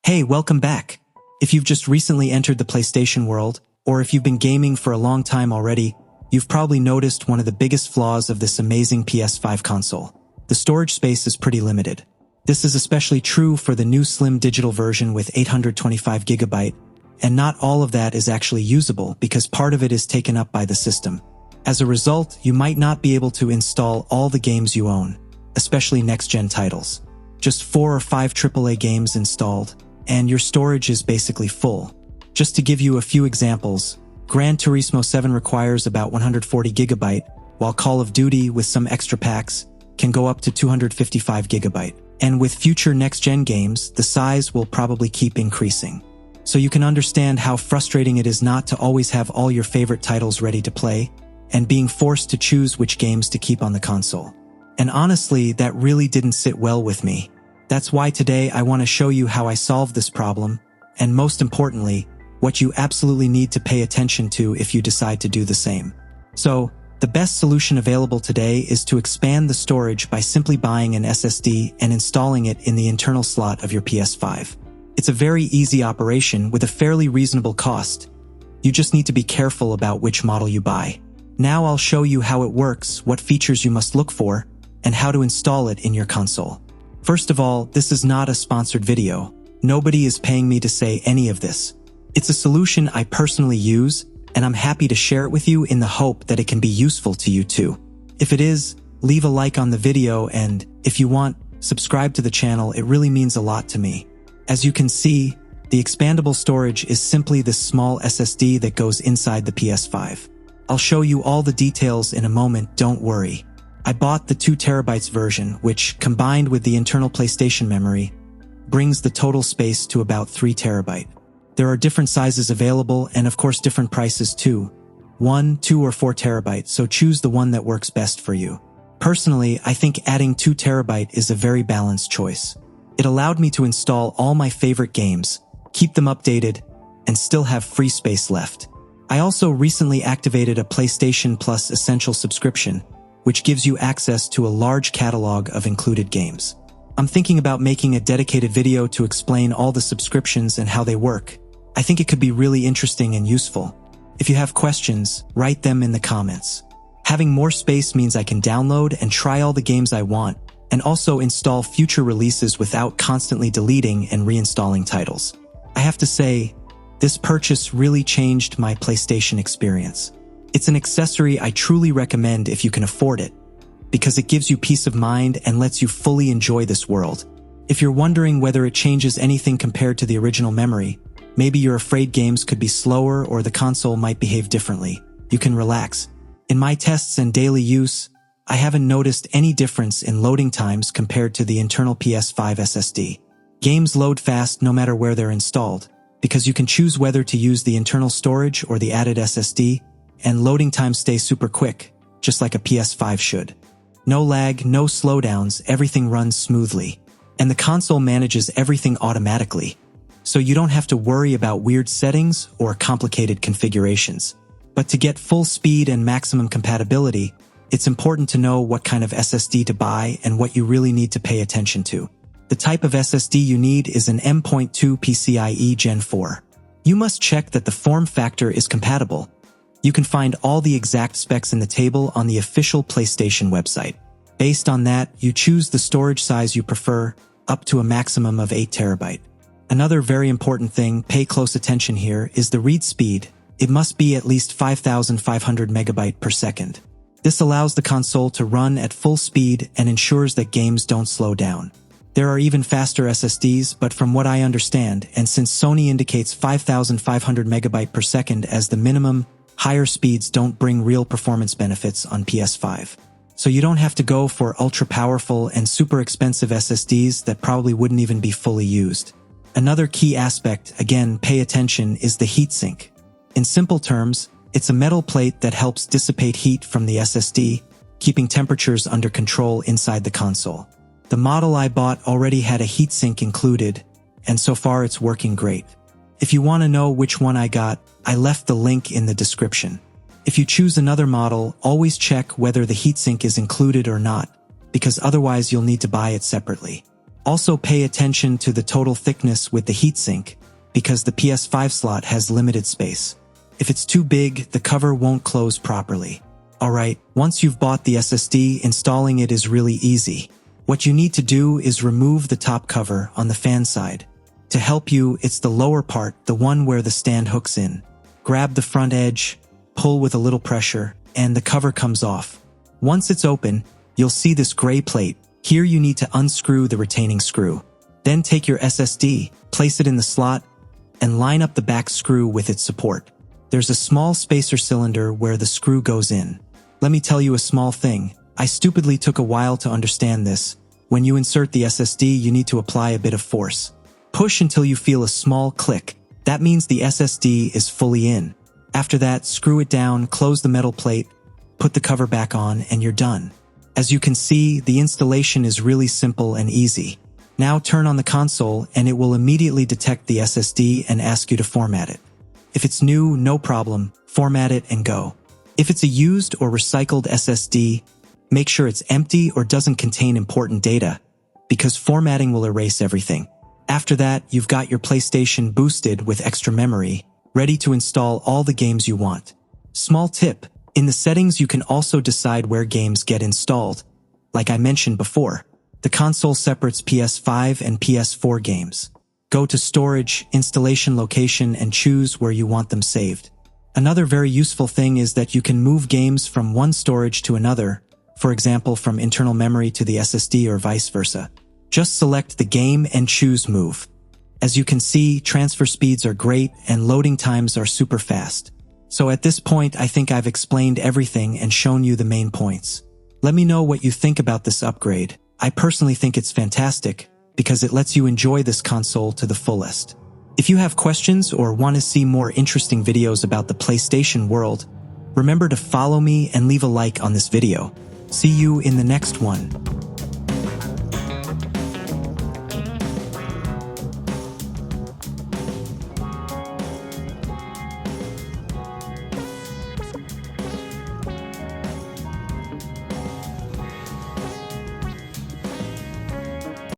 Hey, welcome back. If you've just recently entered the PlayStation world, or if you've been gaming for a long time already, you've probably noticed one of the biggest flaws of this amazing PS5 console. The storage space is pretty limited. This is especially true for the new slim digital version with 825GB, and not all of that is actually usable because part of it is taken up by the system. As a result, you might not be able to install all the games you own, especially next-gen titles. Just 4 or 5 AAA games installed, and your storage is basically full. Just to give you a few examples, Gran Turismo 7 requires about 140GB, while Call of Duty, with some extra packs, can go up to 255GB. And with future next-gen games, the size will probably keep increasing. So you can understand how frustrating it is not to always have all your favorite titles ready to play, and being forced to choose which games to keep on the console. And honestly, that really didn't sit well with me. That's why today I want to show you how I solved this problem, and most importantly, what you absolutely need to pay attention to if you decide to do the same. So, the best solution available today is to expand the storage by simply buying an SSD and installing it in the internal slot of your PS5. It's a very easy operation with a fairly reasonable cost. You just need to be careful about which model you buy. Now I'll show you how it works, what features you must look for, and how to install it in your console. First of all, this is not a sponsored video. Nobody is paying me to say any of this. It's a solution I personally use, and I'm happy to share it with you in the hope that it can be useful to you too. If it is, leave a like on the video, and if you want, subscribe to the channel. It really means a lot to me. As you can see, the expandable storage is simply this small SSD that goes inside the PS5. I'll show you all the details in a moment, don't worry. I bought the 2TB version, which, combined with the internal PlayStation memory, brings the total space to about 3TB. There are different sizes available and of course different prices too. 1, 2 or 4TB, so choose the one that works best for you. Personally, I think adding 2TB is a very balanced choice. It allowed me to install all my favorite games, keep them updated, and still have free space left. I also recently activated a PlayStation Plus Essential subscription, which gives you access to a large catalog of included games. I'm thinking about making a dedicated video to explain all the subscriptions and how they work. I think it could be really interesting and useful. If you have questions, write them in the comments. Having more space means I can download and try all the games I want, and also install future releases without constantly deleting and reinstalling titles. I have to say, this purchase really changed my PlayStation experience. It's an accessory I truly recommend if you can afford it, because it gives you peace of mind and lets you fully enjoy this world. If you're wondering whether it changes anything compared to the original memory, maybe you're afraid games could be slower or the console might behave differently, you can relax. In my tests and daily use, I haven't noticed any difference in loading times compared to the internal PS5 SSD. Games load fast no matter where they're installed, because you can choose whether to use the internal storage or the added SSD, and loading times stay super quick, just like a PS5 should. No lag, no slowdowns, everything runs smoothly. And the console manages everything automatically, so you don't have to worry about weird settings or complicated configurations. But to get full speed and maximum compatibility, it's important to know what kind of SSD to buy and what you really need to pay attention to. The type of SSD you need is an M.2 PCIe Gen 4. You must check that the form factor is compatible. You can find all the exact specs in the table on the official PlayStation website. Based on that, you choose the storage size you prefer, up to a maximum of 8TB. Another very important thing, pay close attention here, is the read speed. It must be at least 5,500 MB per second. This allows the console to run at full speed and ensures that games don't slow down. There are even faster SSDs, but from what I understand, and since Sony indicates 5,500 MB per second as the minimum, higher speeds don't bring real performance benefits on PS5. So you don't have to go for ultra-powerful and super expensive SSDs that probably wouldn't even be fully used. Another key aspect, again, pay attention, is the heatsink. In simple terms, it's a metal plate that helps dissipate heat from the SSD, keeping temperatures under control inside the console. The model I bought already had a heatsink included, and so far it's working great. If you want to know which one I got, I left the link in the description. If you choose another model, always check whether the heatsink is included or not, because otherwise you'll need to buy it separately. Also pay attention to the total thickness with the heatsink, because the PS5 slot has limited space. If it's too big, the cover won't close properly. Alright, once you've bought the SSD, installing it is really easy. What you need to do is remove the top cover on the fan side. To help you, it's the lower part, the one where the stand hooks in. Grab the front edge, pull with a little pressure, and the cover comes off. Once it's open, you'll see this gray plate. Here you need to unscrew the retaining screw. Then take your SSD, place it in the slot, and line up the back screw with its support. There's a small spacer cylinder where the screw goes in. Let me tell you a small thing. I stupidly took a while to understand this. When you insert the SSD, you need to apply a bit of force. Push until you feel a small click. That means the SSD is fully in. After that, screw it down, close the metal plate, put the cover back on, and you're done. As you can see, the installation is really simple and easy. Now turn on the console and it will immediately detect the SSD and ask you to format it. If it's new, no problem, format it and go. If it's a used or recycled SSD, make sure it's empty or doesn't contain important data, because formatting will erase everything. After that, you've got your PlayStation boosted with extra memory, ready to install all the games you want. Small tip, in the settings you can also decide where games get installed. Like I mentioned before, the console separates PS5 and PS4 games. Go to Storage, Installation Location and choose where you want them saved. Another very useful thing is that you can move games from one storage to another, for example from internal memory to the SSD or vice versa. Just select the game and choose Move. As you can see, transfer speeds are great and loading times are super fast. So at this point, I think I've explained everything and shown you the main points. Let me know what you think about this upgrade. I personally think it's fantastic because it lets you enjoy this console to the fullest. If you have questions or want to see more interesting videos about the PlayStation world, remember to follow me and leave a like on this video. See you in the next one.